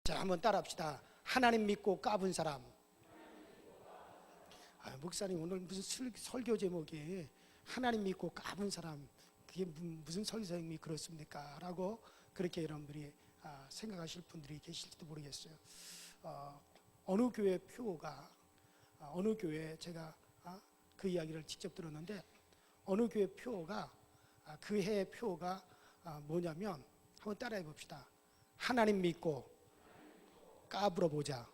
자, 한번 따라합시다. 하나님 믿고 까분 사람. 목사님 오늘 무슨 설교 제목이 하나님 믿고 까분 사람, 그게 무슨 설교님이 그렇습니까? 라고 그렇게 여러분들이 생각하실 분들이 계실지도 모르겠어요. 어느 교회 표가, 어느 교회 제가 그 이야기를 직접 들었는데, 어느 교회 표가, 그 해의 표가 뭐냐면, 한번 따라해 봅시다. 하나님 믿고 까불어 보자.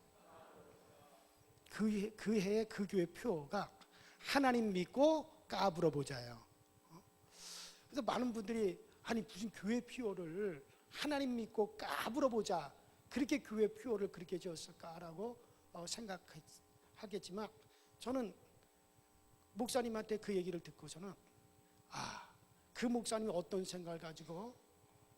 그 해의 그 교회 표가 하나님 믿고 까불어 보자예요. 그래서 많은 분들이 아니 무슨 교회 표를 하나님 믿고 까불어 보자, 그렇게 교회 표를 그렇게 지었을까라고 생각하겠지만, 저는 목사님한테 그 얘기를 듣고서는 그 목사님이 어떤 생각을 가지고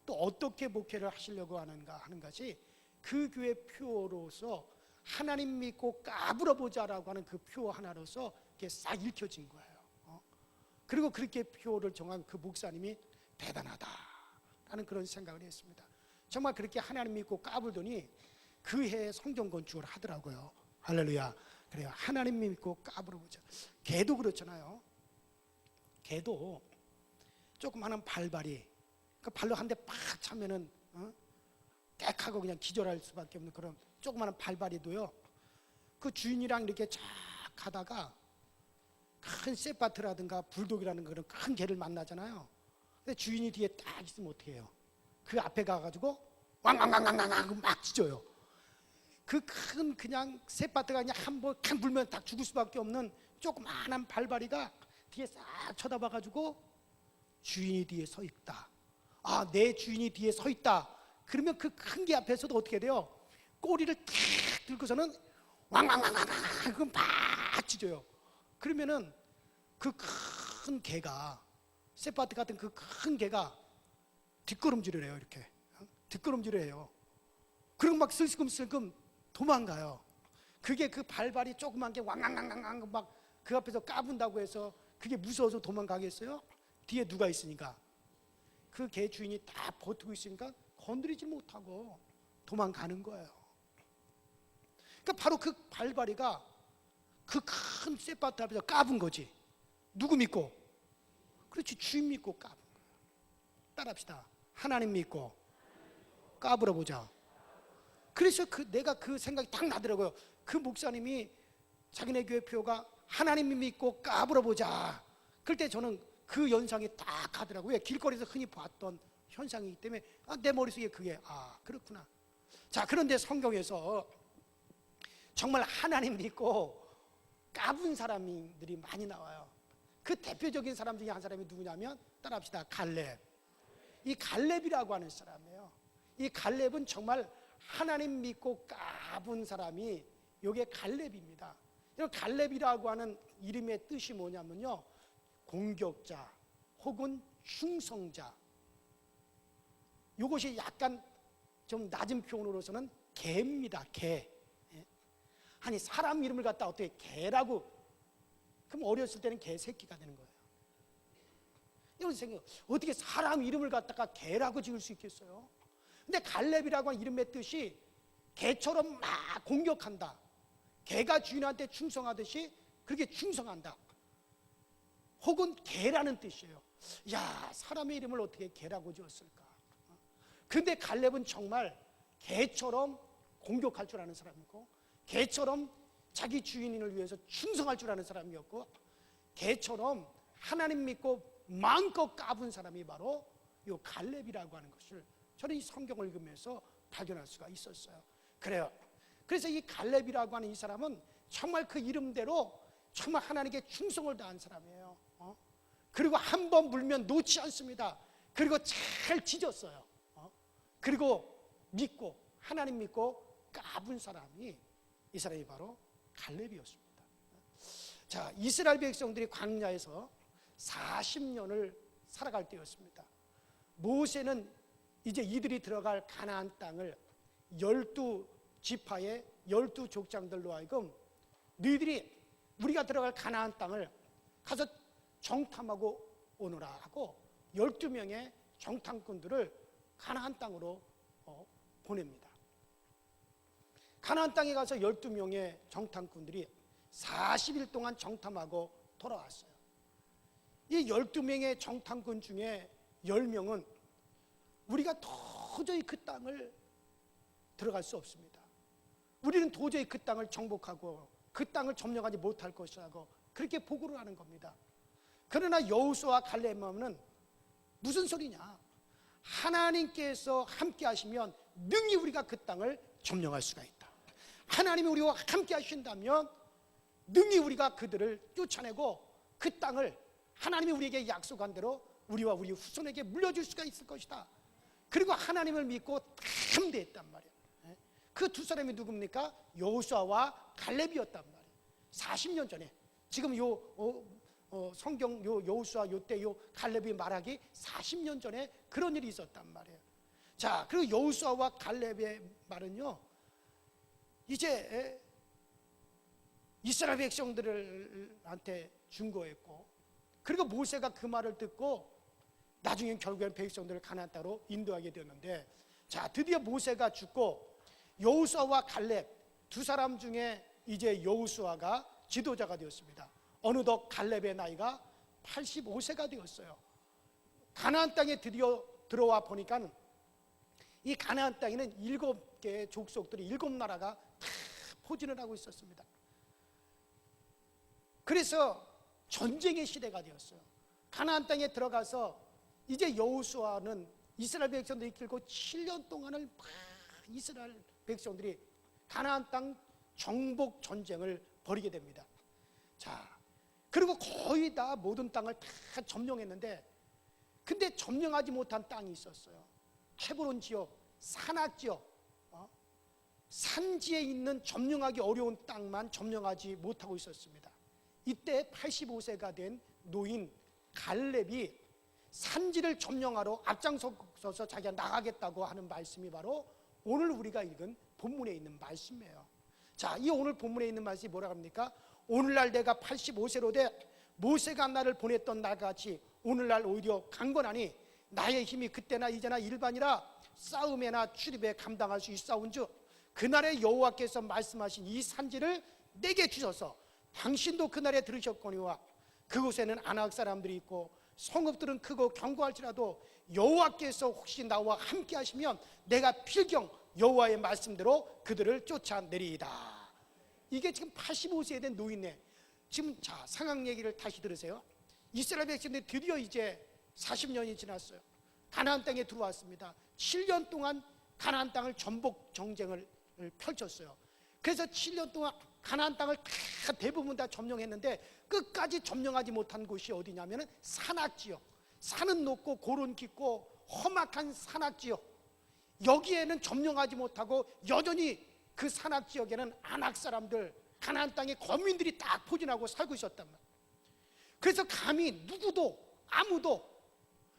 또 어떻게 목회를 하시려고 하는가 하는 것이 그 교회 표로서 하나님 믿고 까불어 보자라고 하는 그 표 하나로서 이렇게 싹 읽혀진 거예요. 그리고 그렇게 표를 정한 그 목사님이 대단하다라는 그런 생각을 했습니다. 정말 그렇게 하나님 믿고 까불더니 그 해에 성전 건축을 하더라고요. 할렐루야. 그래요. 하나님 믿고 까불어 보자. 개도 그렇잖아요. 개도 조그마한 발발이, 그 발로 한 대 팍 차면은 깨하고 그냥 기절할 수밖에 없는 그런 조그마한 발발이도요, 그 주인이랑 이렇게 쫙 가다가 큰 세파트라든가 불독이라는 그런 큰 개를 만나잖아요. 근데 주인이 뒤에 딱 있으면 어떻게 해요? 그 앞에 가가지고 왕왕왕왕왕 막 짖어요. 그 큰 그냥 세파트가 그냥 한 번 탁 불면 딱 죽을 수밖에 없는 조그마한 발발이가 뒤에 싹 쳐다봐가지고 주인이 뒤에 서 있다. 내 주인이 뒤에 서 있다. 그러면 그 큰 개 앞에서도 어떻게 돼요? 꼬리를 탁 들고서는 왕왕왕왕왕 그건 막 짖어요. 그러면은 그 큰 개가, 세파트 같은 그 큰 개가 뒷걸음질을 해요. 이렇게 뒷걸음질을 해요. 그리고 막 슬금슬금 도망가요. 그게 그 발발이 조그만 게 왕왕왕왕 막 그 앞에서 까분다고 해서 그게 무서워서 도망가겠어요? 뒤에 누가 있으니까, 그 개 주인이 다 버티고 있으니까 건드리지 못하고 도망가는 거예요. 그러니까 바로 그 발발이가 그 큰 세파트 앞에서 까분 거지. 누구 믿고? 그렇지, 주인 믿고 까분 거예요. 따라합시다. 하나님 믿고 까불어 보자. 그래서 내가 그 생각이 딱 나더라고요. 그 목사님이 자기네 교회 표가 하나님 믿고 까불어 보자. 그럴 때 저는 그 연상이 딱 가더라고요. 길거리에서 흔히 봤던 현상이기 때문에 내 머릿속에 그게 그렇구나. 자, 그런데 성경에서 정말 하나님 믿고 까분 사람들이 많이 나와요. 그 대표적인 사람 중에 한 사람이 누구냐면, 따라합시다. 갈렙. 이 갈렙이라고 하는 사람이에요. 이 갈렙은 정말 하나님 믿고 까분 사람이 이게 갈렙입니다. 이 갈렙이라고 하는 이름의 뜻이 뭐냐면요, 공격자 혹은 충성자. 이것이 약간 좀 낮은 표현으로서는 개입니다. 개. 아니 사람 이름을 갖다 어떻게 개라고, 그럼 어렸을 때는 개새끼가 되는 거예요. 이런 생각, 어떻게 사람 이름을 갖다가 개라고 지을 수 있겠어요? 근데 갈렙이라고 하는 이름의 뜻이 개처럼 막 공격한다, 개가 주인한테 충성하듯이 그렇게 충성한다, 혹은 개라는 뜻이에요. 야, 사람의 이름을 어떻게 개라고 지었을까? 근데 갈렙은 정말 개처럼 공격할 줄 아는 사람이고, 개처럼 자기 주인을 위해서 충성할 줄 아는 사람이었고, 개처럼 하나님 믿고 마음껏 까분 사람이 바로 이 갈렙이라고 하는 것을 저는 이 성경을 읽으면서 발견할 수가 있었어요. 그래요. 그래서 이 갈렙이라고 하는 이 사람은 정말 그 이름대로 정말 하나님께 충성을 다한 사람이에요. 그리고 한 번 물면 놓지 않습니다. 그리고 잘 짖었어요. 그리고 믿고 하나님 믿고 까분 사람이, 이 사람이 바로 갈렙이었습니다. 자, 이스라엘 백성들이 광야에서 40년을 살아갈 때였습니다. 모세는 이제 이들이 들어갈 가나안 땅을 12지파의 12족장들로 하여금 너희들이 우리가 들어갈 가나안 땅을 가서 정탐하고 오너라 하고 12명의 정탐꾼들을 가나안 땅으로 보냅니다. 가나안 땅에 가서 12명의 정탐꾼들이 40일 동안 정탐하고 돌아왔어요. 이 12명의 정탐꾼 중에 10명은 우리가 도저히 그 땅을 들어갈 수 없습니다. 우리는 도저히 그 땅을 정복하고 그 땅을 점령하지 못할 것이라고 그렇게 보고를 하는 겁니다. 그러나 여호수아와 갈렙은 무슨 소리냐? 하나님께서 함께 하시면 능히 우리가 그 땅을 점령할 수가 있다. 하나님이 우리와 함께 하신다면 능히 우리가 그들을 쫓아내고 그 땅을 하나님이 우리에게 약속한 대로 우리와 우리 후손에게 물려줄 수가 있을 것이다. 그리고 하나님을 믿고 담대했단 말이에요. 그 두 사람이 누굽니까? 여호수아와 갈렙이었단 말이에요. 40년 전에 지금 성경 여호수아 요때 갈렙이 말하기 40년 전에 그런 일이 있었단 말이에요. 자, 그리고 여호수아와 갈렙의 말은요, 이제 이스라엘 백성들한테 준거했고, 그리고 모세가 그 말을 듣고 나중엔 결국엔 백성들을 가나안 땅으로 인도하게 되었는데, 자, 드디어 모세가 죽고 여호수아와 갈렙 두 사람 중에 이제 여호수아가 지도자가 되었습니다. 어느덧 갈렙의 나이가 85세가 되었어요. 가나안 땅에 드디어 들어와 보니까 이 가나안 땅에는 7개의 족속들이 7나라가 다 포진을 하고 있었습니다. 그래서 전쟁의 시대가 되었어요. 가나안 땅에 들어가서 이제 여호수아는 이스라엘 백성들이 이끌고 7년 동안을 막 이스라엘 백성들이 가나안 땅 정복 전쟁을 벌이게 됩니다. 자, 그리고 거의 다 모든 땅을 다 점령했는데, 근데 점령하지 못한 땅이 있었어요. 헤브론 지역, 산악 지역, 산지에 있는 점령하기 어려운 땅만 점령하지 못하고 있었습니다. 이때 85세가 된 노인 갈렙이 산지를 점령하러 앞장서서 자기가 나가겠다고 하는 말씀이 바로 오늘 우리가 읽은 본문에 있는 말씀이에요. 자, 이 오늘 본문에 있는 말씀이 뭐라고 합니까? 오늘날 내가 85세로 돼 모세가 나를 보냈던 날같이 오늘날 오히려 강건하니 나의 힘이 그때나 이제나 일반이라 싸움에나 출입에 감당할 수 있사온즉 그날에 여호와께서 말씀하신 이 산지를 내게 주셔서 당신도 그날에 들으셨거니와 그곳에는 아낙 사람들이 있고 성읍들은 크고 견고할지라도 여호와께서 혹시 나와 함께 하시면 내가 필경 여호와의 말씀대로 그들을 쫓아내리이다. 이게 지금 85세에 된 노인네. 지금 자, 상황 얘기를 다시 들으세요. 이스라엘 백성들이 드디어 이제 40년이 지났어요. 가나안 땅에 들어왔습니다. 7년 동안 가나안 땅을 전복 정쟁을 펼쳤어요. 그래서 7년 동안 가나안 땅을 다 대부분 다 점령했는데 끝까지 점령하지 못한 곳이 어디냐면 산악지역, 산은 높고 골은 깊고 험악한 산악지역, 여기에는 점령하지 못하고 여전히 그 산악지역에는 아낙 사람들, 가나안 땅의 거민들이 딱 포진하고 살고 있었단 말이에요. 그래서 감히 누구도 아무도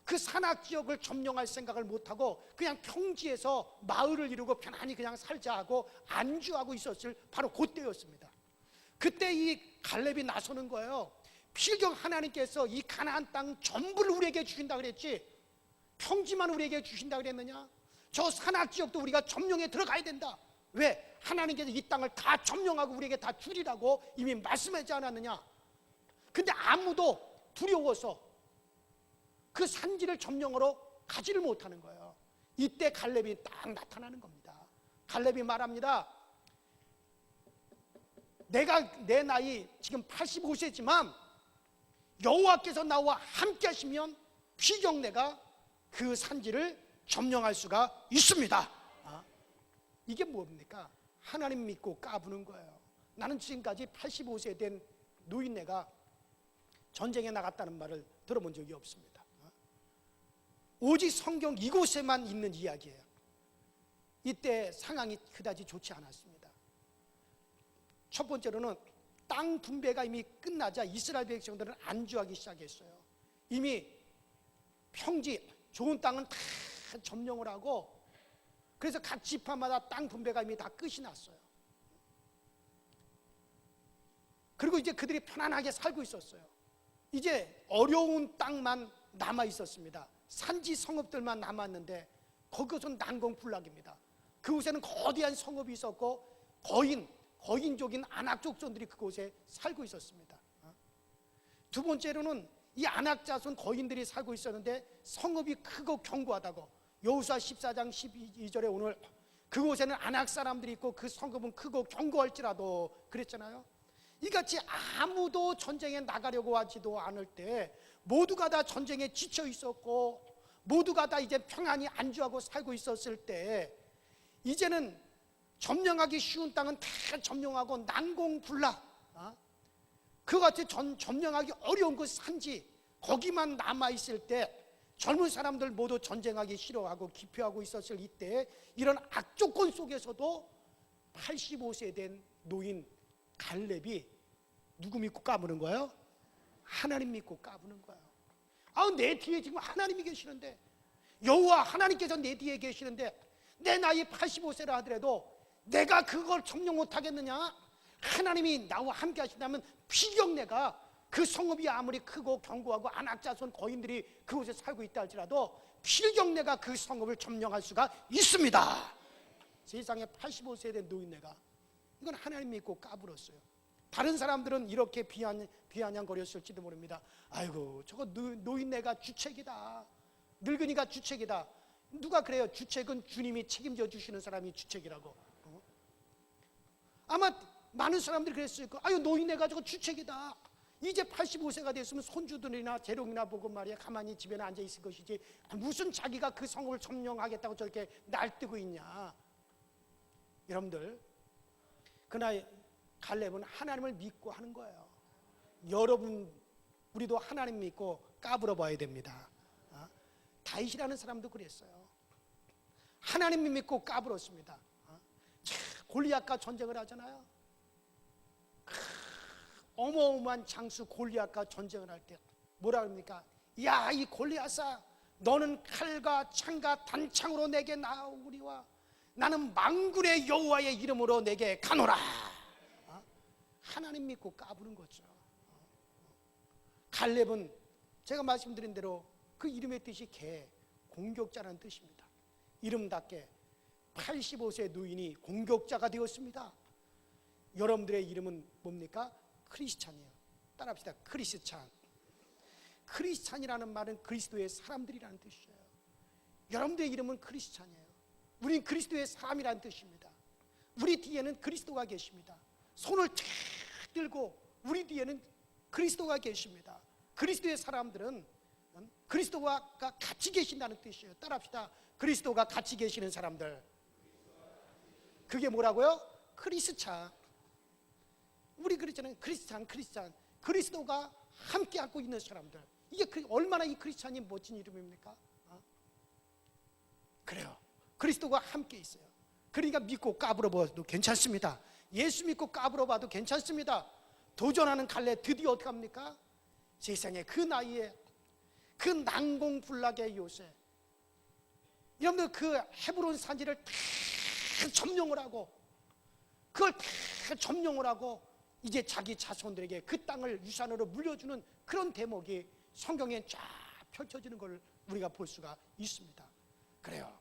그 산악지역을 점령할 생각을 못하고 그냥 평지에서 마을을 이루고 편안히 그냥 살자 하고 안주하고 있었을 바로 그때였습니다. 그때 이 갈렙이 나서는 거예요. 필경 하나님께서 이 가나안 땅 전부를 우리에게 주신다 그랬지 평지만 우리에게 주신다 그랬느냐? 저 산악지역도 우리가 점령에 들어가야 된다. 왜? 하나님께서 이 땅을 다 점령하고 우리에게 다 주리라고 이미 말씀하지 않았느냐? 근데 아무도 두려워서 그 산지를 점령으로 가지를 못하는 거예요. 이때 갈렙이 딱 나타나는 겁니다. 갈렙이 말합니다. 내 나이 지금 85세지만 여호와께서 나와 함께 하시면 필경 내가 그 산지를 점령할 수가 있습니다. 이게 뭡니까? 하나님 믿고 까부는 거예요. 나는 지금까지 85세 된 노인네가 전쟁에 나갔다는 말을 들어본 적이 없습니다. 오직 성경 이곳에만 있는 이야기예요. 이때 상황이 그다지 좋지 않았습니다. 첫 번째로는 땅 분배가 이미 끝나자 이스라엘 백성들은 안주하기 시작했어요. 이미 평지 좋은 땅은 다 점령을 하고 그래서 각 지파마다 땅 분배가 이미 다 끝이 났어요. 그리고 이제 그들이 편안하게 살고 있었어요. 이제 어려운 땅만 남아 있었습니다. 산지 성읍들만 남았는데 거기서는 난공불락입니다. 그곳에는 거대한 성읍이 있었고 거인족인 아낙 족속들이 그곳에 살고 있었습니다. 두 번째로는 이 아낙 자손 거인들이 살고 있었는데 성읍이 크고 견고하다고 여호수아 14장 12절에 오늘 그곳에는 아낙 사람들이 있고 그 성읍은 크고 견고할지라도 그랬잖아요. 이같이 아무도 전쟁에 나가려고 하지도 않을 때 모두가 다 전쟁에 지쳐 있었고 모두가 다 이제 평안히 안주하고 살고 있었을 때 이제는 점령하기 쉬운 땅은 다 점령하고 난공불락 그같이 점령하기 어려운 그 산지 거기만 남아있을 때 젊은 사람들 모두 전쟁하기 싫어하고 기피하고 있었을 이때 이런 악조건 속에서도 85세 된 노인 갈렙이 누구 믿고 까부는 거예요? 하나님 믿고 까부는 거예요. 내 뒤에 지금 하나님이 계시는데 여호와 하나님께서 내 뒤에 계시는데 내 나이 85세라 하더라도 내가 그걸 점령 못하겠느냐? 하나님이 나와 함께 하신다면 필경내가 그 성읍이 아무리 크고 견고하고 안악자손 거인들이 그곳에 살고 있다 할지라도 필경내가 그 성읍을 점령할 수가 있습니다. 세상에 85세 된 노인네가 이건 하나님 믿고 까불었어요. 다른 사람들은 이렇게 비아냥거렸을지도 모릅니다. 아이고 저거 노인네가 주책이다, 늙은이가 주책이다. 누가 그래요? 주책은 주님이 책임져 주시는 사람이 주책이라고. 아마 많은 사람들이 그랬을 거예요. 아유 노인네가 저거 주책이다. 이제 85세가 됐으면 손주들이나 재롱이나 보고 말이야 가만히 집에나 앉아 있을 것이지 무슨 자기가 그 성읍을 점령하겠다고 저렇게 날뛰고 있냐. 여러분들 그날 갈렙은 하나님을 믿고 하는 거예요. 여러분 우리도 하나님 믿고 까불어 봐야 됩니다. 다윗이라는 사람도 그랬어요. 하나님 믿고 까불었습니다. 골리앗과 전쟁을 하잖아요. 어마어마한 장수 골리앗과 전쟁을 할 때 뭐라 그럽니까? 야 이 골리앗아 너는 칼과 창과 단창으로 내게 나오리와 나는 만군의 여호와의 이름으로 내게 가노라. 하나님 믿고 까부는 거죠. 갈렙은 제가 말씀드린 대로 그 이름의 뜻이 개, 공격자라는 뜻입니다. 이름답게 85세 노인이 공격자가 되었습니다. 여러분들의 이름은 뭡니까? 크리스찬이에요. 따라합시다. 크리스찬. 크리스찬이라는 말은 그리스도의 사람들이라는 뜻이에요. 여러분들의 이름은 크리스찬이에요. 우린 그리스도의 사람이라는 뜻입니다. 우리 뒤에는 그리스도가 계십니다. 손을 탁 들고 우리 뒤에는 그리스도가 계십니다. 그리스도의 사람들은 그리스도와 같이 계신다는 뜻이에요. 따라합시다. 그리스도가 같이 계시는 사람들. 그게 뭐라고요? 크리스찬. 우리 그랬잖아요. 크리스찬. 그리스도가 함께 하고 있는 사람들. 이게 얼마나 이 크리스찬이 멋진 이름입니까? 그래요. 그리스도가 함께 있어요. 그러니까 믿고 까불어봐도 괜찮습니다. 예수 믿고 까불어봐도 괜찮습니다. 도전하는 갈렙 드디어 어떻게 합니까? 세상에 그 나이에 그 난공불락의 요새 여러분들 그 헤브론 산지를 다 점령을 하고 그걸 다 점령을 하고 이제 자기 자손들에게 그 땅을 유산으로 물려주는 그런 대목이 성경에 쫙 펼쳐지는 걸 우리가 볼 수가 있습니다. 그래요.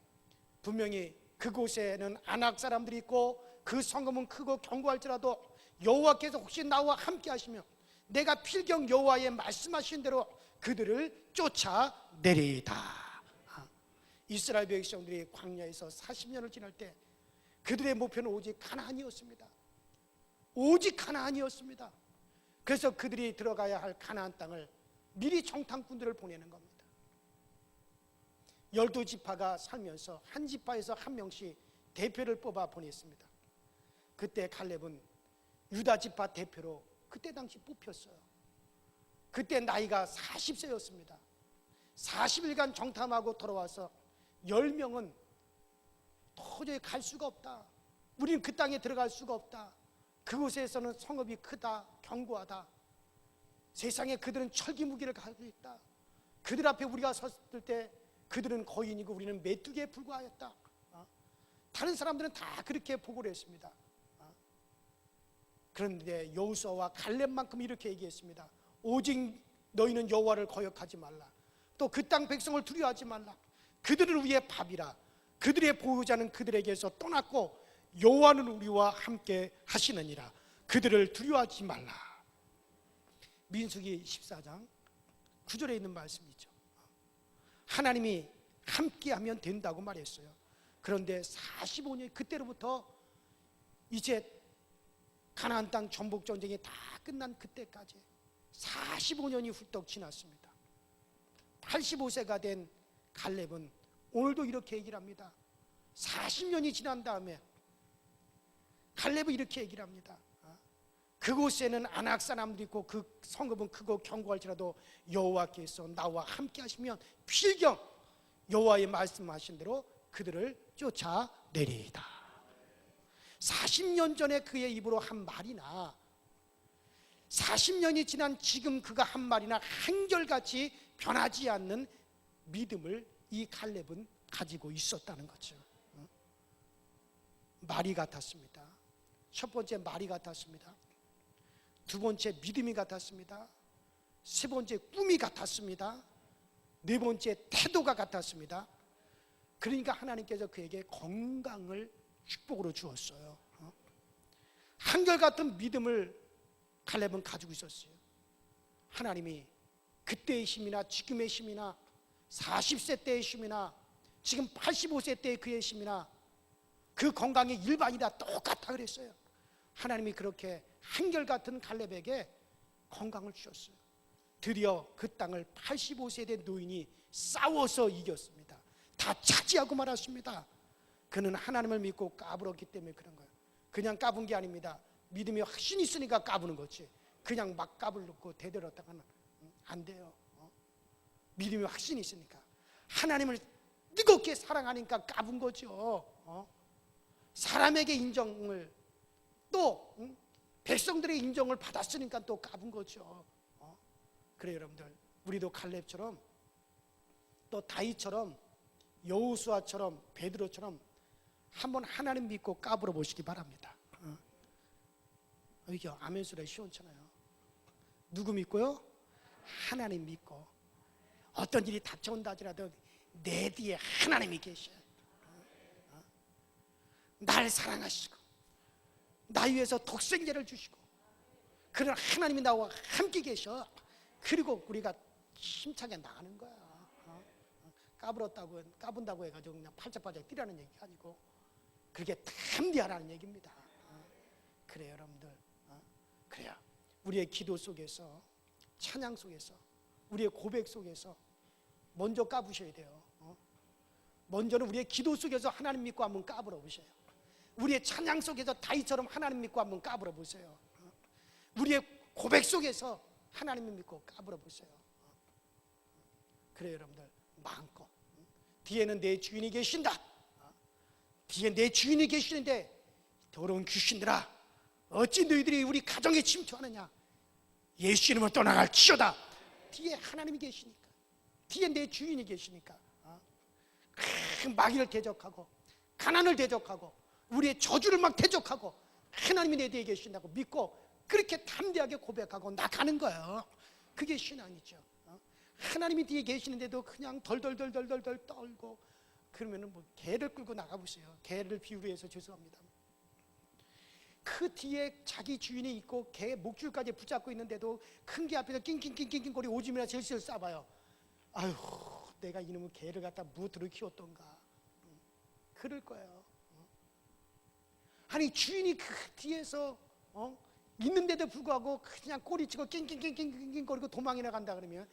분명히 그곳에는 아낙 사람들이 있고 그 성읍은 크고 견고할지라도 여호와께서 혹시 나와 함께 하시며 내가 필경 여호와의 말씀하신 대로 그들을 쫓아내리이다. 이스라엘 백성들이 광야에서 40년을 지날 때 그들의 목표는 오직 가나안이었습니다. 오직 가나안이었습니다. 그래서 그들이 들어가야 할 가나안 땅을 미리 정탐꾼들을 보내는 겁니다. 12지파가 살면서 한 지파에서 한 명씩 대표를 뽑아 보냈습니다. 그때 갈렙은 유다 지파 대표로 그때 당시 뽑혔어요. 그때 나이가 40세였습니다. 40일간 정탐하고 돌아와서 10명은 도저히 갈 수가 없다. 우리는 그 땅에 들어갈 수가 없다. 그곳에서는 성읍이 크다, 견고하다. 세상에 그들은 철기무기를 가지고 있다. 그들 앞에 우리가 섰을 때 그들은 거인이고 우리는 메뚜기에 불과하였다. 다른 사람들은 다 그렇게 보고를 했습니다. 그런데 여호수아와 갈렙만큼 이렇게 얘기했습니다. 오직 너희는 여호와를 거역하지 말라. 또 그 땅 백성을 두려워하지 말라. 그들을 위해 밥이라. 그들의 보호자는 그들에게서 떠났고 여호와는 우리와 함께 하시느니라. 그들을 두려워하지 말라. 민수기 14장 9절에 있는 말씀이죠. 하나님이 함께하면 된다고 말했어요. 그런데 45년, 그때로부터 이제 가나안 땅 전복 전쟁이 다 끝난 그때까지 45년이 훌떡 지났습니다. 85세가 된 갈렙은 오늘도 이렇게 얘기를 합니다. 40년이 지난 다음에 갈렙은 이렇게 얘기를 합니다. 그곳에는 아낙 사람들이 있고 그 성읍은 크고 견고할지라도 여호와께서 나와 함께 하시면 필경 여호와의 말씀하신 대로 그들을 쫓아내리이다. 40년 전에 그의 입으로 한 말이나 40년이 지난 지금 그가 한 말이나 한결같이 변하지 않는 믿음을 이 갈렙은 가지고 있었다는 거죠. 말이 같았습니다. 첫 번째 말이 같았습니다. 두 번째 믿음이 같았습니다. 세 번째 꿈이 같았습니다. 네 번째 태도가 같았습니다. 그러니까 하나님께서 그에게 건강을 축복으로 주었어요. 한결같은 믿음을 갈렙은 가지고 있었어요. 하나님이 그때의 힘이나 지금의 힘이나 40세 때의 힘이나 지금 85세 때의 그의 힘이나 그 건강의 일반이다 똑같아 그랬어요. 하나님이 그렇게 한결같은 갈렙에게 건강을 주셨어요. 드디어 그 땅을 85세 된 노인이 싸워서 이겼습니다. 다 차지하고 말았습니다. 그는 하나님을 믿고 까불었기 때문에 그런 거예요. 그냥 까분 게 아닙니다. 믿음이 확신이 있으니까 까부는 거지. 그냥 막 까불고 대들었다가는 안 돼요. 믿음이 확신이 있으니까 하나님을 뜨겁게 사랑하니까 까분 거죠. 사람에게 인정을 또 백성들의 인정을 받았으니까 또 까분 거죠. 그래요 여러분들, 우리도 갈렙처럼 또 다윗처럼 여호수아처럼 베드로처럼 한번 하나님 믿고 까불어 보시기 바랍니다. 이게 아멘 소리 시원찮아요. 누구 믿고요? 하나님 믿고. 어떤 일이 닥쳐온다 하더라도 내 뒤에 하나님이 계셔요. 날 사랑하시고 나 위해서 독생자를 주시고 그런 하나님이 나와 함께 계셔. 그리고 우리가 힘차게 나가는 거야. 까분다고 해가지고 그냥 팔짝팔짝 뛰라는 얘기가 아니고 그렇게 탐대하라는 얘기입니다. 그래요 여러분들. 그래요 우리의 기도 속에서, 찬양 속에서, 우리의 고백 속에서 먼저 까부셔야 돼요. 먼저는 우리의 기도 속에서 하나님 믿고 한번 까불어 보세요. 우리의 찬양 속에서 다윗처럼 하나님 믿고 한번 까불어 보세요. 우리의 고백 속에서 하나님을 믿고 까불어 보세요. 그래요 여러분들, 마음껏. 뒤에는 내 주인이 계신다. 뒤에 내 주인이 계시는데 더러운 귀신들아 어찌 너희들이 우리 가정에 침투하느냐. 예수 이름으로 떠나갈 기어다. 뒤에 하나님이 계시니까, 뒤에 내 주인이 계시니까 그 마귀를 대적하고 가난을 대적하고 우리의 저주를 막 대적하고 하나님이 내 뒤에 계신다고 믿고 그렇게 담대하게 고백하고 나가는 거예요. 그게 신앙이죠. 하나님이 뒤에 계시는데도 그냥 덜덜덜덜덜 떨고 그러면은 뭐 개를 끌고 나가보세요. 개를 비유로 해서 죄송합니다. 그 뒤에 자기 주인이 있고 개 목줄까지 붙잡고 있는데도 큰 개 앞에서 낑낑낑낑거리 오줌이나 질질 싸봐요. 아유, 내가 이놈의 개를 갖다 무엇으로 키웠던가. 그럴 거예요. 아니 주인이 그 뒤에서 있는데도 불구하고 그냥 꼬리치고 낑낑낑낑거리고 도망이나 간다 그러면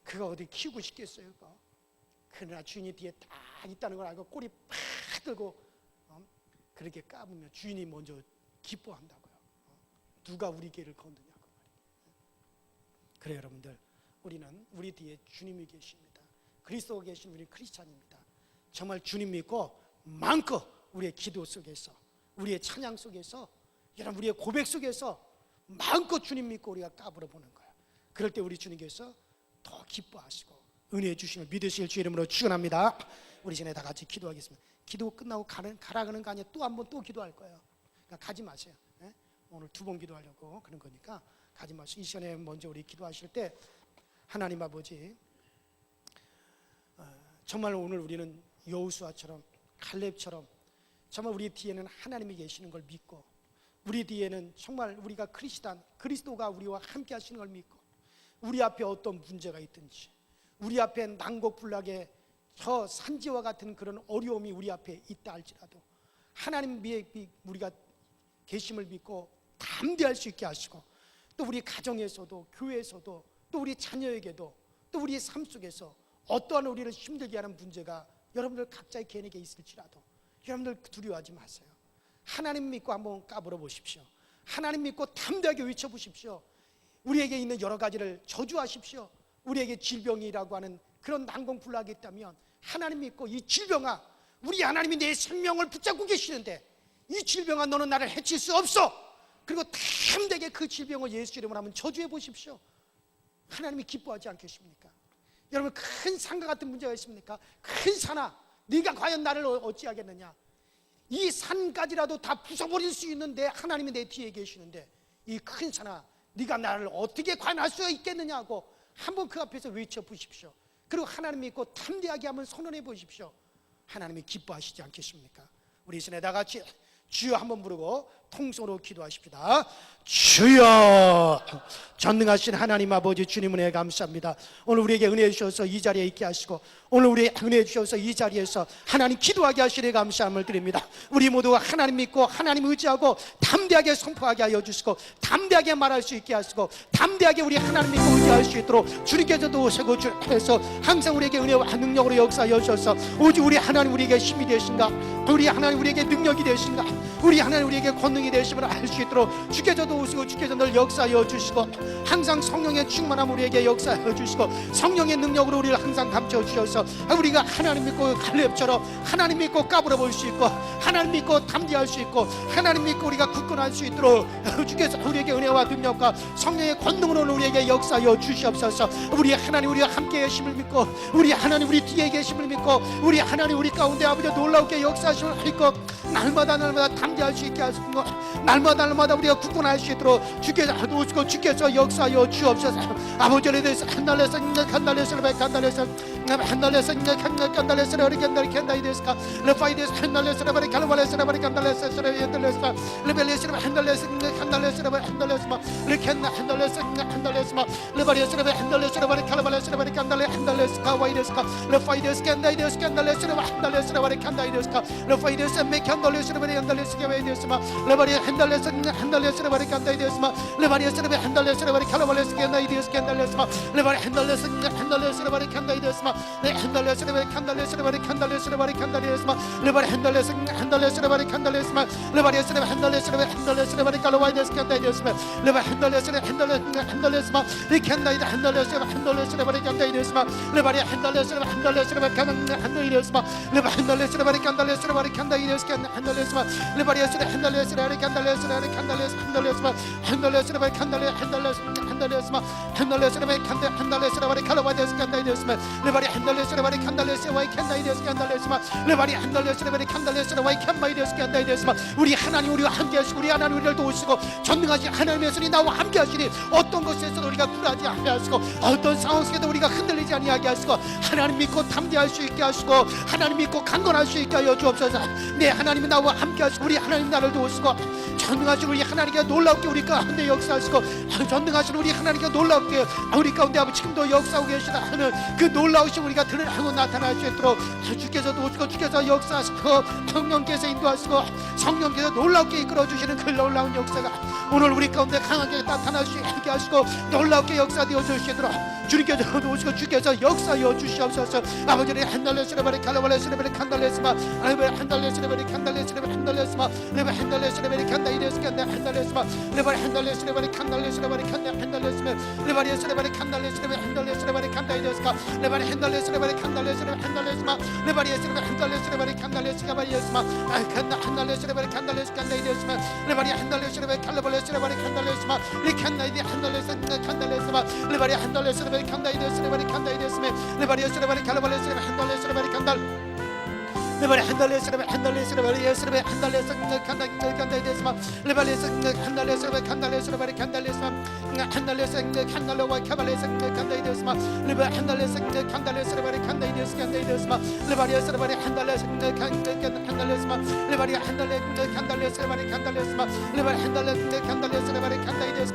그거 어디 키우고 싶겠어요? 그거? 그러나 주인이 뒤에 딱 있다는 걸 알고 꼬리 팍 들고 그렇게 까부면 주인이 먼저 기뻐한다고요. 누가 우리 개를 건드냐고 말이에요. 그래요 여러분들, 우리는 우리 뒤에 주님이 계십니다. 그리스도가 계신 우리 크리스찬입니다. 정말 주님 믿고 마음껏 우리의 기도 속에서, 우리의 찬양 속에서, 여러분 우리의 고백 속에서 마음껏 주님 믿고 우리가 까불어 보는 거예요. 그럴 때 우리 주님께서 더 기뻐하시고 은혜 주심을 믿으실 주 이름으로 축원합니다. 우리 전에 다 같이 기도하겠습니다. 기도 끝나고 가라가는 거 아니에요. 또 한 번 또 기도할 거예요. 그러니까 가지 마세요. 네? 오늘 2번 기도하려고 그런 거니까 가지 마세요. 이 시간에 먼저 우리 기도하실 때 하나님 아버지, 정말 오늘 우리는 여호수아처럼 갈렙처럼 정말 우리 뒤에는 하나님이 계시는 걸 믿고, 우리 뒤에는 정말 우리가 그리스도가 우리와 함께 하시는 걸 믿고, 우리 앞에 어떤 문제가 있든지, 우리 앞에 난곡불락의 저 산지와 같은 그런 어려움이 우리 앞에 있다 할지라도 하나님 우리가 계심을 믿고 담대할 수 있게 하시고, 또 우리 가정에서도, 교회에서도, 또 우리 자녀에게도, 또 우리의 삶 속에서 어떠한 우리를 힘들게 하는 문제가 여러분들 각자의 개인에게 있을지라도 여러분들 두려워하지 마세요. 하나님 믿고 한번 까불어 보십시오. 하나님 믿고 담대하게 외쳐보십시오. 우리에게 있는 여러 가지를 저주하십시오. 우리에게 질병이라고 하는 그런 난공불락이 있다면 하나님 믿고, 이 질병아, 우리 하나님이 내 생명을 붙잡고 계시는데 이 질병아, 너는 나를 해칠 수 없어. 그리고 담대하게 그 질병을 예수 이름으로 한번 저주해 보십시오. 하나님이 기뻐하지 않겠습니까? 여러분, 큰 산과 같은 문제가 있습니까? 큰 산아, 네가 과연 나를 어찌하겠느냐? 이 산까지라도 다 부숴버릴 수 있는데 하나님이 내 뒤에 계시는데 이 큰 산아, 네가 나를 어떻게 관할 수 있겠느냐고 한번 그 앞에서 외쳐보십시오. 그리고 하나님 믿고 담대하게 한번 선언해 보십시오. 하나님이 기뻐하시지 않겠습니까? 우리 이전에 다 같이 주여 한번 부르고 통성으로 기도하십시다. 주여, 전능하신 하나님 아버지, 주님 은혜 감사합니다. 오늘 우리에게 은혜 주셔서 이 자리에 있게 하시고, 오늘 우리에게 은혜 주셔서 이 자리에서 하나님 기도하게 하시니 감사함을 드립니다. 우리 모두가 하나님 믿고 하나님 의지하고 담대하게 선포하게 하여 주시고, 담대하게 말할 수 있게 하시고, 담대하게 우리 하나님 믿고 의지할 수 있도록 주님께서도 오시고 주께서 항상 우리에게 은혜와 능력으로 역사하여 주셔서, 오직 우리 하나님 우리에게 힘이 되신가, 우리 하나님 우리에게 능력이 되신가, 우리 하나님 우리에게 권능이 되심을 알 수 있도록 주께서도 오시고 주께서 늘 역사하여 주시고, 항상 성령의 충만함 우리에게 역사하여 주시고, 성령의 능력으로 우리를 항상 감춰 주셔서 우리가 하나님 믿고 갈렙처럼 하나님 믿고 까불어 볼 수 있고, 하나님 믿고 담대할 수 있고, 하나님 믿고 우리가 굳건할 수 있도록 주께서 우리에게 은혜와 능력과 성령의 권능으로 우리에게 역사하여 주시옵소서. 우리 하나님 우리와 함께 계심을 믿고, 우리 하나님 우리 뒤에 계심을 믿고, 우리 하나님 우리 가운데 아버지 놀랍게 역사하심을 믿고, 날마다 담대할 수 있게 하시고, 날마다 우리가 굳건할 수 있도록 주께서 오시고 주께서 역사하여 주옵소서. 아버지에 대해서 한달에서 간달에서 우리 하나님 우리와 함께 하시고, 우리 하나님 우리를 도우시고, 전능하신 하나님의 손이 나와 함께 하시니 어떤 것에서도 우리가 굴하지 아니하시고, 어떤 상황 속에도 우리가 흔들리지 아니하게 하시고, 하나님 믿고 담대할 수 있게 하시고, 하나님 믿고 강건할 수 있게 하여 주옵소서. 네, 하나님이 나와 함께 하시고, 우리 하나님 나를 도우시고, 전능하신 우리 하나님께 놀랍게 우리 가운데 역사하시고, 전능하신 우리 하나님께 놀랍게 우리 가운데 아버지 지금도 역사하고 계시다 하는 그 놀라우신 우리가 드러나고 나타날 수 있도록 주께서 도우시고, 주께서 역사하시고, 성령께서 인도하시고, 성령께서 놀랍게 이끌어주시는 그 놀라운 역사가 오늘 우리 가운데 강하게 나타날 수 있게 하시고, 놀랍게 역사되어 주시도록 주님께서 도우시고 주께서 역사하여 주시옵소서. 아버지를 한달레스레바리 칼라발레스레바리 칸달레스마 아이베 한달레스레바리 칸달레스레바리 한달레스마 레바 한달레스레바리 칸다이레스칸다 한달레스마 레바 한달레스레바리 칸달레스레바리 칸다 한달레스마 레바리스레바리 칸달레스레바리 한달레스레바리 칸다이레스카 레바리 한달레스레바리 칸달레스레바리 한달레스마 레바리스레바리 한달레스레바리 칸달레스카바리스마 칸다 한달레스레바리 칸달레스칸다이레스마 레바리 한달레스레바리 칼라발레스레바리 칸달레스마 리칸다이디 한달레스 칸달레스마 레바리 한달레스레바리 칸다이레스레바리 칸다이레스메 레바리스레바리 칼라발레스레바리 한달레스레바리 칸달 레바리 한달레스레베 한달레스레베 예스레베 한달레스레베 간다이데스마 레발레스레베 한달레스레베 간달레스레베 간달레스마 한달레스레베 한달레와 카발레스레베 간다이데스마 레바 한달레스레베 간달레스레베 간다이데스마 레바리스레베 한달레스레베 간달레스마 레바리 한달레스레베 간달레스레베 간달레스마 레바리 한달레스레베 간달레스레베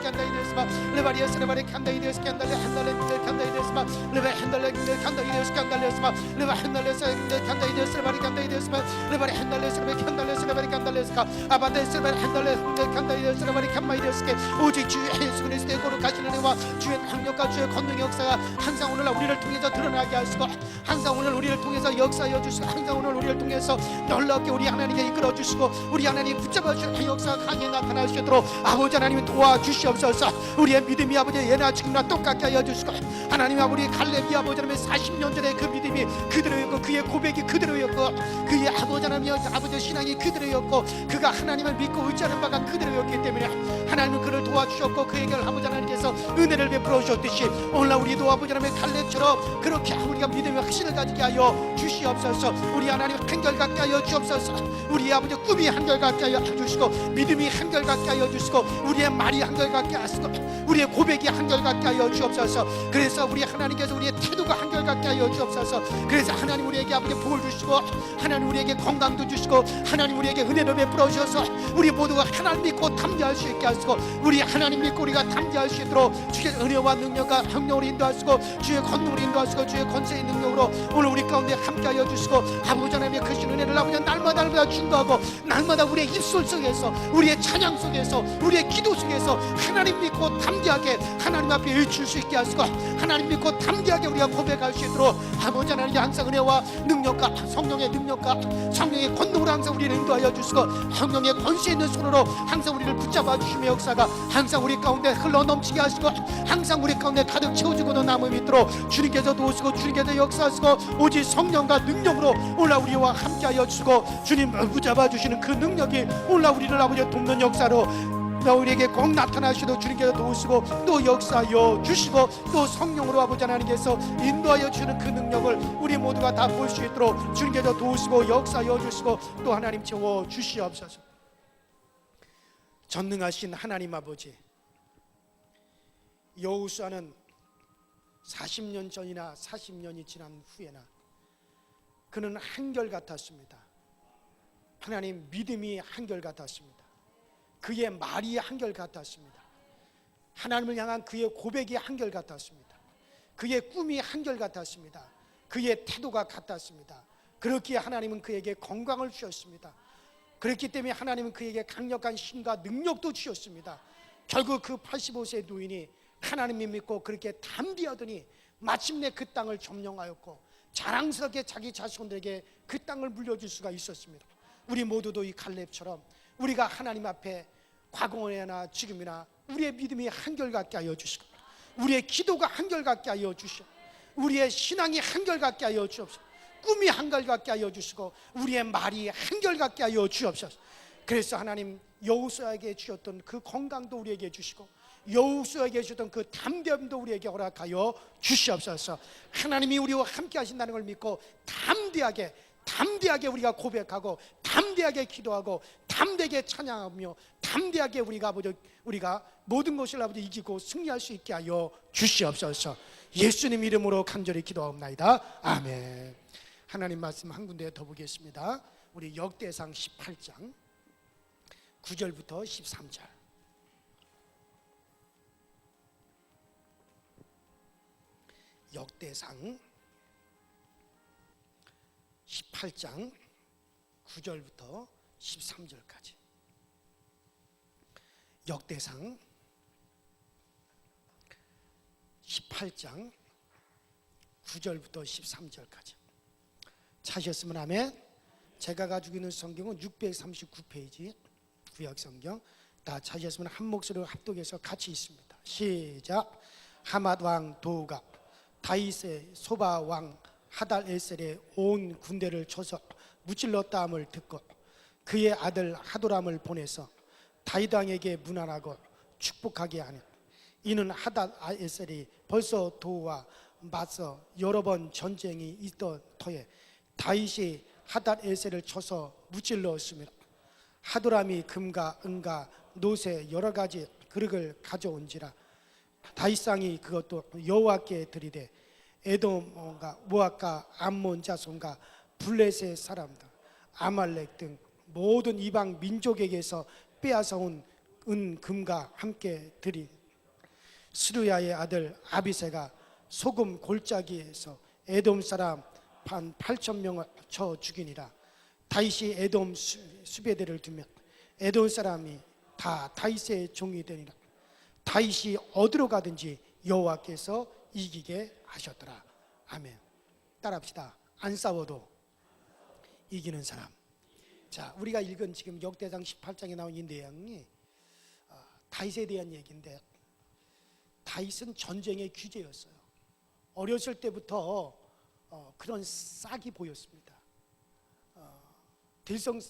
간다이데스마 레바리스레베 간다이데스 간달레 한달레스레베 간다이데스마 레바 한달레스레베 간다이데스 간달레스마 레바 한달레스레베 간다이데스레베 간다이데스마 레바리 한달레스레베 간달레스레베 간달레스카 아바데스레베 한달레스레베 간다이데스레베 간마이데스케 오직 주 예수 그리스도의 거룩하신 은혜와 주의 능력과 주의 권능의 역사가 항상 오늘 우리를 통해서 드러나게 하시고 항상 오늘 우리를 통해서 역사하여 주시고 항상 오늘 우리를 통해서 놀랍게 우리 하나님께 이끌어 주시고 우리 하나님 붙잡아 주시는 역사가 강하게 나타날 수 있도록 아버지 하나님 도와주시옵소서. 우리의 믿음이 아버지 예나 지금이나 똑같게 하여 주시고 하나님 아버지 갈렙이 아버지 하나님 40년 전에 그 믿음이 그대로였고 그의 고백이 그대로였고 그의 아버지 하나님 아버지 신앙이 그대로였고 그가 하나님을 믿고 의지하는 바가 그대로였기 때문에 하나님은 그를 도와주셨고 그에게 아버지 하나님께서 은혜를 베풀어 주셨듯이 오늘 우리도 아버지 하나님의 갈렙처럼 그렇게 우리가 믿음의 확신을 가지게 하여 주시옵소서. 우리 하나님 한결같게 하여 주옵소서. 우리 아버지 꿈이 한결같게 하여 주시고 믿음이 한결같게 하여 주시고 우리의 말이 한결같게 하시고 우리의 고백이 한결같게 하여 주옵소서. 그래서 우리 하나님께서 우리의 태도가 한결같게 하여 주옵소서. 그래서 하나님 우리에게 아버지 복을 주시고 하나님 우리에게 건강도 주시고 하나님 우리에게 은혜를 베풀어 주셔서 우리 모두가 하나님 믿고 담대할 수 있게 하시고 우리 하나님 믿고 우리가 담대할 수 있도록 주의 은혜와 능력과 형령으로 인도하시고 주의 권능으로 인도하시고 주의 권세의 능력으로 오늘 우리 가운데 함께 하여 주시고 아버지 하나님의 크신 은혜를 아버지 날마다 증거하고 날마다 우리의 입술 속에서 우리의 찬양 속에서 우리의 기도 속에서 하나님 믿고 담대하게 하나님 앞에 외칠 수 있게 하시고 하나님 믿고 담대하게 우리가 고백할 수 있도록 아버지 하나님 항상 은혜와 능력과 성령의 능력과 성령의 권능으로 항상 우리를 인도하여 주시고 성령의 권세 있는 손으로 항상 우리를 붙잡아 주시며 역사가 항상 우리 가운데 흘러넘치게 하시고 항상 우리 가운데 가득 채워지고는 남음이 있도록 주님께서 도우시고 주님께서 역사하시고 오직 성령과 능력으로 오늘 우리와 함께하여 주시고 주님 붙잡아 주시는 그 능력이 오늘 우리를 아버지 돕는 역사로 우리에게 꼭 나타나시도록 주님께서 도우시고 또 역사하여 주시고 또 성령으로 아버지 하나님께서 인도하여 주시는 그 능력을 우리 모두가 다 볼 수 있도록 주님께서 도우시고 역사하여 주시고 또 하나님 채워 주시옵소서. 전능하신 하나님 아버지, 여호수아는 40년 전이나 40년이 지난 후에나 그는 한결같았습니다. 하나님 믿음이 한결같았습니다. 그의 말이 한결같았습니다. 하나님을 향한 그의 고백이 한결같았습니다. 그의 꿈이 한결같았습니다. 그의 태도가 같았습니다. 그렇기에 하나님은 그에게 건강을 주셨습니다. 그렇기 때문에 하나님은 그에게 강력한 힘과 능력도 주셨습니다. 결국 그 85세 노인이 하나님을 믿고 그렇게 담대하더니 마침내 그 땅을 점령하였고 자랑스럽게 자기 자손들에게 그 땅을 물려줄 수가 있었습니다. 우리 모두도 이 갈렙처럼 우리가 하나님 앞에 과거나 지금이나 우리의 믿음이 한결같게 하여 주시고 우리의 기도가 한결같게 하여 주시고 우리의 신앙이 한결같게 하여 주옵소서. 꿈이 한결같게 하여 주시고 우리의 말이 한결같게 하여 주옵소서. 그래서 하나님 여호수아에게 주셨던 그 건강도 우리에게 주시고 여호수아에게 주셨던 그 담대함도 우리에게 허락하여 주시옵소서. 하나님이 우리와 함께 하신다는 걸 믿고 담대하게 우리가 고백하고 담대하게 기도하고 담대하게 찬양하며 담대하게 우리가 모든 것을 아버지 이기고 승리할 수 있게 하여 주시옵소서. 예수님 이름으로 간절히 기도하옵나이다. 아멘. 하나님 말씀 한 군데 더 보겠습니다. 우리 역대상 18장 9절부터 13절. 역대상 18장 9절부터 13절까지. 역대상 18장 9절부터 13절까지. 찾으셨으면 아멘. 제가 가지고 있는 성경은 639페이지 구약성경. 다 찾으셨으면 한 목소리로 합독해서 같이 있습니다. 시작. 하맛 왕 도우가 다윗의 소바 왕 하달에셀의 온 군대를 쳐서 무찔렀다 함을 듣고 그의 아들 하도람을 보내서 다윗 왕에게 문안하고 축복하게 하니 이는 하달에셀이 벌써 도우와 맞서 여러 번 전쟁이 있던 터에 다윗이 하닷 에셀을 쳐서 무찔러었습니다. 하도람이 금과 은과 노새 여러 가지 그릇을 가져온지라 다윗상이 그것도 여호와께 드리되 에돔과 모압과 암몬 자손과 블레셋 사람들 아말렉 등 모든 이방 민족에게서 빼앗아온 은 금과 함께 드리 스루야의 아들 아비새가 소금 골짜기에서 에돔 사람 반 8,000명을 쳐 죽이니라. 다윗이 에돔 수배대를 두면 에돔 사람이 다 다윗의 종이 되니라. 다윗이 어디로 가든지 여호와께서 이기게 하셨더라. 아멘. 따라합시다. 안 싸워도 이기는 사람. 자, 우리가 읽은 지금 역대상 18장에 나온 이 내용이 다윗에 대한 얘기인데, 다윗은 전쟁의 귀재였어요. 어렸을 때부터 그런 싹이 보였습니다. 들성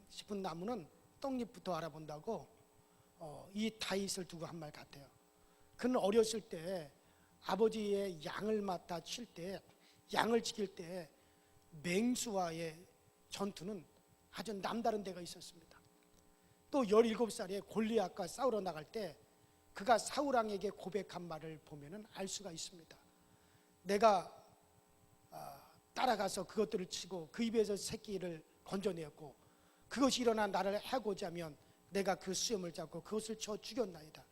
싶은 나무는 떡잎부터 알아본다고 이 다윗을 두고 한 말 같아요. 그는 어렸을 때 아버지의 양을 맡아 칠 때, 양을 지킬 때 맹수와의 전투는 아주 남다른 데가 있었습니다. 또 17살에 골리앗과 싸우러 나갈 때 그가 사울왕에게 고백한 말을 보면 알 수가 있습니다. 내가 따라가서 그것들을 치고 그 입에서 새끼를 건져내었고 그것이 일어나 나를 해고자 하면 내가 그 수염을 잡고 그것을 쳐 죽였나이다.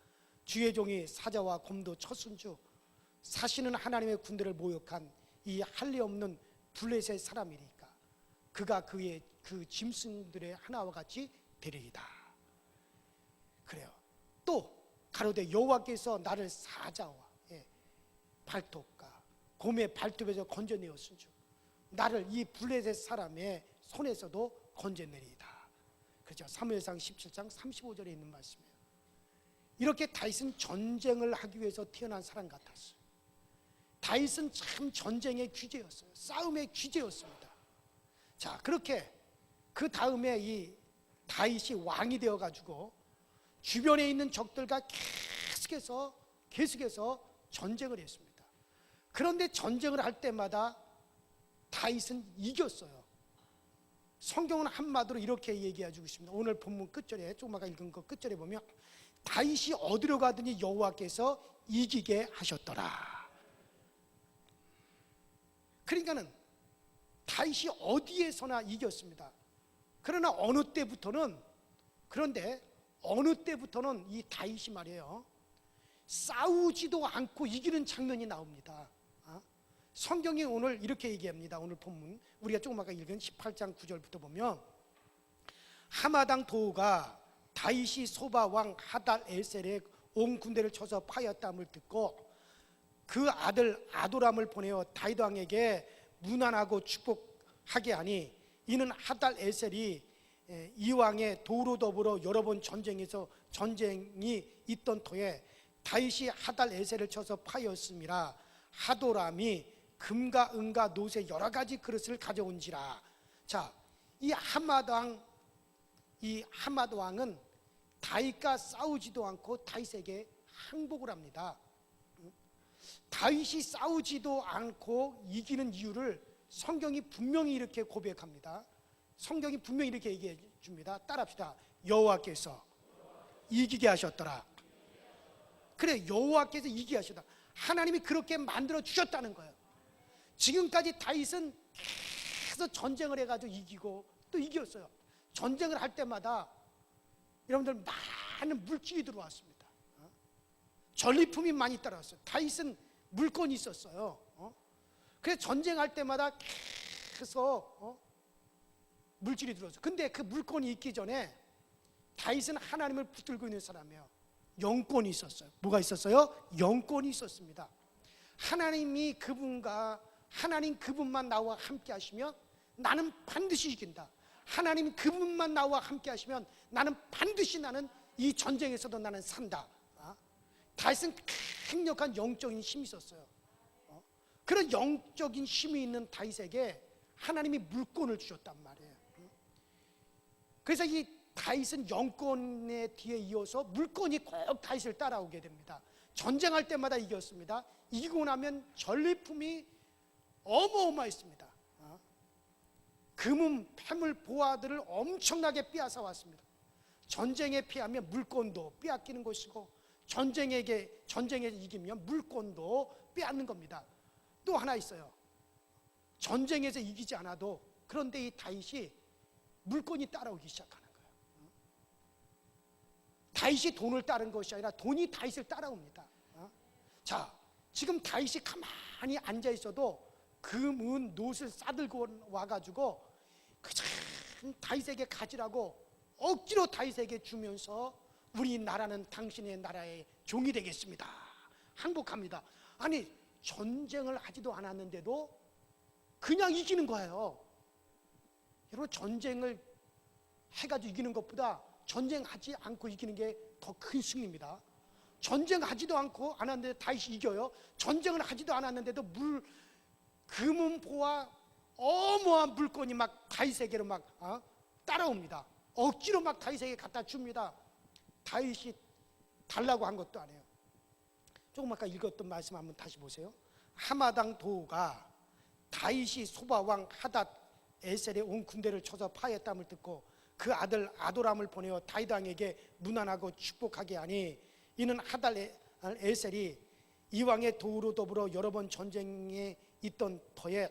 주의 종이 사자와 곰도 쳤은주 사시는 하나님의 군대를 모욕한 이 할례 없는 블레셋 사람이니까 그가 그의 그 짐승들의 하나와 같이 되리이다. 그래요. 또 가로되 여호와께서 나를 사자와 발톱과 곰의 발톱에서 건져내었은즉 나를 이 블레셋 사람의 손에서도 건져내리이다. 그렇죠. 사무엘상 17장 35절에 있는 말씀이에요. 이렇게 다윗은 전쟁을 하기 위해서 태어난 사람 같았어요. 다윗은 참 전쟁의 귀재였어요. 싸움의 귀재였습니다. 자, 그렇게 그 다음에 이 다윗이 왕이 되어 가지고 주변에 있는 적들과 계속해서 전쟁을 했습니다. 그런데 전쟁을 할 때마다 다윗은 이겼어요. 성경은 한마디로 이렇게 얘기해 주고 있습니다. 오늘 본문 끝절에 조금 아까 읽은 거 끝절에 보면 다윗이 어디로 가더니 여호와께서 이기게 하셨더라. 그러니까는 다윗이 어디에서나 이겼습니다. 그러나 어느 때부터는 이 다윗이 말이에요, 싸우지도 않고 이기는 장면이 나옵니다. 성경이 오늘 이렇게 얘기합니다. 오늘 본문 우리가 조금 아까 읽은 18장 9절부터 보면 하마당 도우가 다윗이 소바 왕 하닷 에셀의 온 군대를 쳐서 파였다함을 듣고 그 아들 아도람을 보내어 다윗 왕에게 문안하고 축복하게 하니 이는 하닷 에셀이 이 왕의 도우로 더불어 여러 번 전쟁이 있던 터에 다윗이 하닷 에셀을 쳐서 파였음이라. 하도람이 금과 은과 노새 여러 가지 그릇을 가져온지라. 자, 이 하맛 왕은 다윗과 싸우지도 않고 다윗에게 항복을 합니다. 다윗이 싸우지도 않고 이기는 이유를 성경이 분명히 이렇게 고백합니다. 성경이 분명히 이렇게 얘기해 줍니다. 따라합시다. 여호와께서 이기게 하셨더라. 그래, 여호와께서 이기게 하셨다. 하나님이 그렇게 만들어 주셨다는 거예요. 지금까지 다윗은 계속 전쟁을 해가지고 이기고 또 이겼어요. 전쟁을 할 때마다 여러분들 많은 물질이 들어왔습니다. 전리품이 많이 따라왔어요. 다윗은 물건이 있었어요. 그래서 전쟁할 때마다 계속 물질이 들어왔어요. 근데 그 물건이 있기 전에 다윗은 하나님을 붙들고 있는 사람이에요. 영권이 있었어요. 뭐가 있었어요? 영권이 있었습니다. 하나님이 하나님 그분만 나와 함께 하시면 나는 반드시 이긴다. 하나님 그분만 나와 함께 하시면 나는 반드시 이 전쟁에서도 나는 산다. 다윗은 강력한 영적인 힘이 있었어요. 그런 영적인 힘이 있는 다윗에게 하나님이 물권을 주셨단 말이에요. 그래서 이 다윗은 영권의 뒤에 이어서 물권이 꼭 다윗을 따라오게 됩니다. 전쟁할 때마다 이겼습니다. 이기고 나면 전리품이 어마어마했습니다. 금은 패물 보화들을 엄청나게 빼앗아 왔습니다. 전쟁에 피하면 물건도 빼앗기는 것이고 전쟁에 이기면 물건도 빼앗는 겁니다. 또 하나 있어요. 전쟁에서 이기지 않아도 그런데 이 다윗이 물건이 따라오기 시작하는 거예요. 다윗이 돈을 따른 것이 아니라 돈이 다윗을 따라옵니다. 자, 지금 다윗이 가만히 앉아 있어도 금은 놋을 싸들고 와가지고 다윗에게 가지라고 억지로 다윗에게 주면서 우리 나라는 당신의 나라의 종이 되겠습니다. 항복합니다. 아니, 전쟁을 하지도 않았는데도 그냥 이기는 거예요. 여러분, 전쟁을 해가지고 이기는 것보다 전쟁하지 않고 이기는 게 더 큰 승리입니다. 전쟁하지도 않았는데 다윗이 이겨요. 전쟁을 하지도 않았는데도 금은 보화 어마어마한 물건이 막 다윗에게로 막 따라옵니다. 억지로 막 다윗에게 갖다 줍니다. 다윗이 달라고 한 것도 아니에요. 조금 아까 읽었던 말씀 한번 다시 보세요. 하마당 도우가 다윗이 소바왕 하닷 에셀의 온 군대를 쳐서 파했담을 듣고 그 아들 아도람을 보내어 다윗 왕에게 문안하고 축복하게 하니 이는 하닷 에셀이 이 왕의 도우로 더불어 여러 번 전쟁에 있던 터에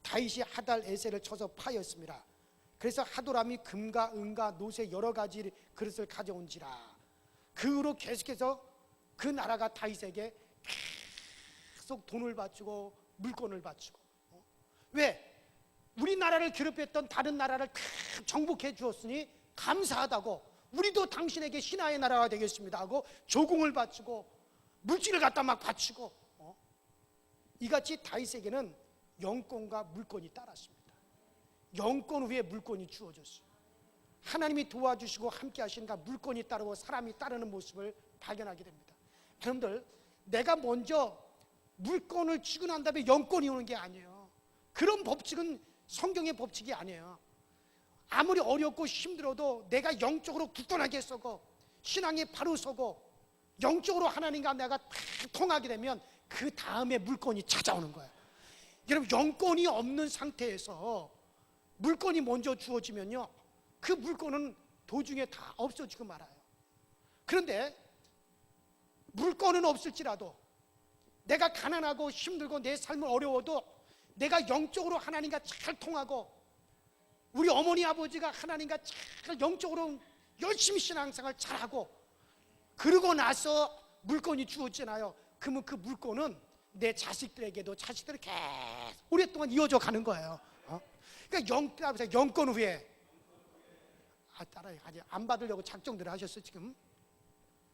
다윗이 하닷 에셀을 쳐서 파였습니다. 그래서 하도람이 금과 은과 놋의 여러 가지 그릇을 가져온지라. 그 후로 계속해서 그 나라가 다윗에게 계속 돈을 바치고 물건을 바치고. 왜? 우리나라를 괴롭혔던 다른 나라를 다 정복해 주었으니 감사하다고, 우리도 당신에게 신하의 나라가 되겠습니다 하고 조공을 바치고 물질을 갖다 막 바치고. 이같이 다윗에게는 영권과 물건이 따랐습니다. 영권 후에 물건이 주어졌어요. 하나님이 도와주시고 함께 하시니까 물건이 따르고 사람이 따르는 모습을 발견하게 됩니다. 여러분들, 내가 먼저 물건을 주고 난 다음에 영권이 오는 게 아니에요. 그런 법칙은 성경의 법칙이 아니에요. 아무리 어렵고 힘들어도 내가 영적으로 굳건하게 서고 신앙이 바로 서고 영적으로 하나님과 내가 다 통하게 되면 그 다음에 물건이 찾아오는 거예요. 여러분, 영권이 없는 상태에서 물건이 먼저 주어지면요, 그 물건은 도중에 다 없어지고 말아요. 그런데 물건은 없을지라도 내가 가난하고 힘들고 내 삶은 어려워도 내가 영적으로 하나님과 잘 통하고 우리 어머니 아버지가 하나님과 잘 영적으로 열심히 신앙생활 잘하고 그러고 나서 물건이 주어지나요? 그러면 그 물건은 내 자식들에게도 자식들이 계속 오랫동안 이어져 가는 거예요. 그러니까 영권 후에 따라해. 아직 안 받으려고 작정들 하셨어 지금.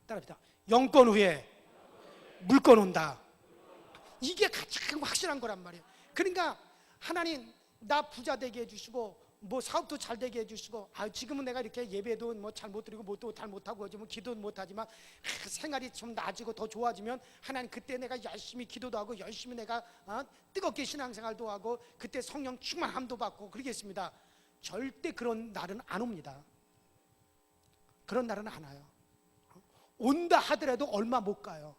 따라합니다. 영권 후에 물건 온다. 이게 가장 확실한 거란 말이에요. 그러니까 하나님 나 부자 되게 해주시고 뭐 사업도 잘 되게 해주시고 지금은 내가 이렇게 예배도 뭐 잘 못 드리고 뭐도 잘 못하고 뭐 기도도 못하지만 생활이 좀 나아지고 더 좋아지면 하나님 그때 내가 열심히 기도도 하고 열심히 내가 뜨겁게 신앙생활도 하고 그때 성령 충만함도 받고 그러겠습니다. 절대 그런 날은 안 옵니다. 그런 날은 안 와요. 온다 하더라도 얼마 못 가요.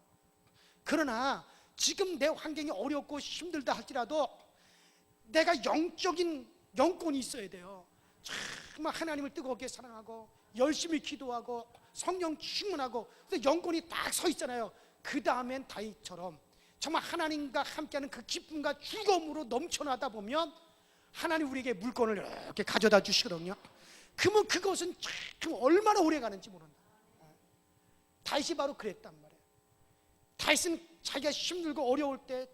그러나 지금 내 환경이 어렵고 힘들다 할지라도 내가 영적인 영권이 있어야 돼요. 정말 하나님을 뜨겁게 사랑하고 열심히 기도하고 성령 충만하고 영권이 딱 서 있잖아요. 그 다음엔 다윗처럼 정말 하나님과 함께하는 그 기쁨과 즐거움으로 넘쳐나다 보면 하나님 우리에게 물건을 이렇게 가져다 주시거든요. 그러면 그것은 참 얼마나 오래 가는지 모른다. 다윗이 바로 그랬단 말이에요. 다윗은 자기가 힘들고 어려울 때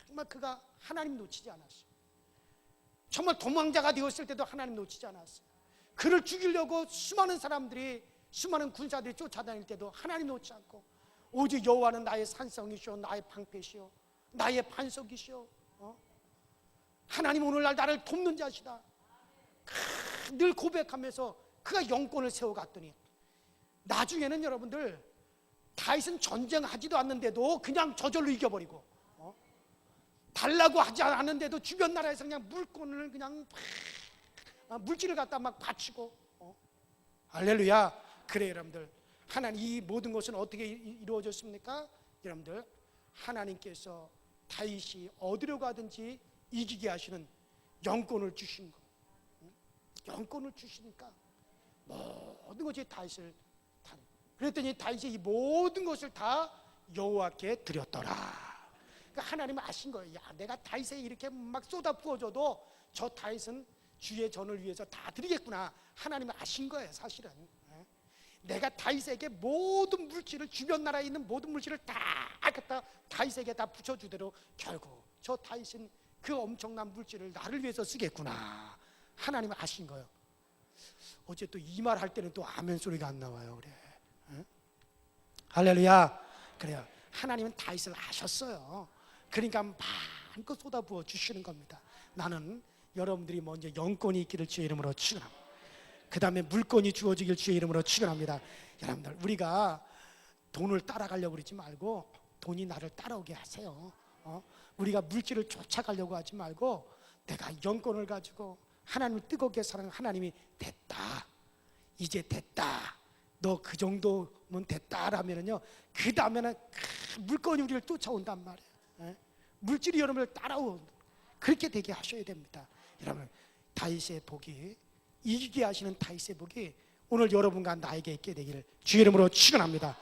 정말 그가 하나님 놓치지 않았어요. 정말 도망자가 되었을 때도 하나님 놓치지 않았어요. 그를 죽이려고 수많은 사람들이 수많은 군사들이 쫓아다닐 때도 하나님 놓지 않고 오직 여호와는 나의 산성이시오 나의 방패시오 나의 반석이시오 하나님 오늘날 나를 돕는 자시다 늘 고백하면서 그가 영권을 세워갔더니 나중에는 여러분들 다윗은 전쟁하지도 않는데도 그냥 저절로 이겨버리고 달라고 하지 않았는데도 주변 나라에서 그냥 물건을 그냥 물질을 갖다 막 바치고 할렐루야. 그래 여러분들, 하나님 이 모든 것은 어떻게 이루어졌습니까? 여러분들, 하나님께서 다윗이 어디로 가든지 이기게 하시는 영권을 주신 것. 영권을 주시니까 모든 것이 다윗을 그랬더니 다윗이 이 모든 것을 다 여호와께 드렸더라. 그러니까 하나님은 아신 거예요. 야, 내가 다윗에 이렇게 막 쏟아 부어줘도 저 다윗은 주의 전을 위해서 다 드리겠구나. 하나님은 아신 거예요, 사실은. 내가 다윗에게 모든 물질을, 주변 나라에 있는 모든 물질을 다 갖다 다윗에게 다 붙여주대로 결국 저 다윗은 그 엄청난 물질을 나를 위해서 쓰겠구나. 하나님은 아신 거예요. 어제 또 이 말 할 때는 또 아멘 소리가 안 나와요. 그래. 할렐루야. 그래요. 하나님은 다윗을 아셨어요. 그러니까 마음껏 쏟아부어 주시는 겁니다. 나는 여러분들이 먼저 영권이 있기를 주의 이름으로 축원합니다. 그 다음에 물건이 주어지길 주의 이름으로 축원합니다. 여러분들, 우리가 돈을 따라가려고 그러지 말고 돈이 나를 따라오게 하세요. 우리가 물질을 쫓아가려고 하지 말고 내가 영권을 가지고 하나님을 뜨겁게 사랑하는 하나님이 됐다, 이제 됐다, 너 그 정도면 됐다라면은요, 그 다음에는 물건이 우리를 쫓아온단 말이에요. 물질이 여러분을 따라온, 그렇게 되게 하셔야 됩니다. 여러분, 다윗의 복이, 이기게 하시는 다윗의 복이 오늘 여러분과 나에게 있게 되기를 주의 이름으로 축원합니다.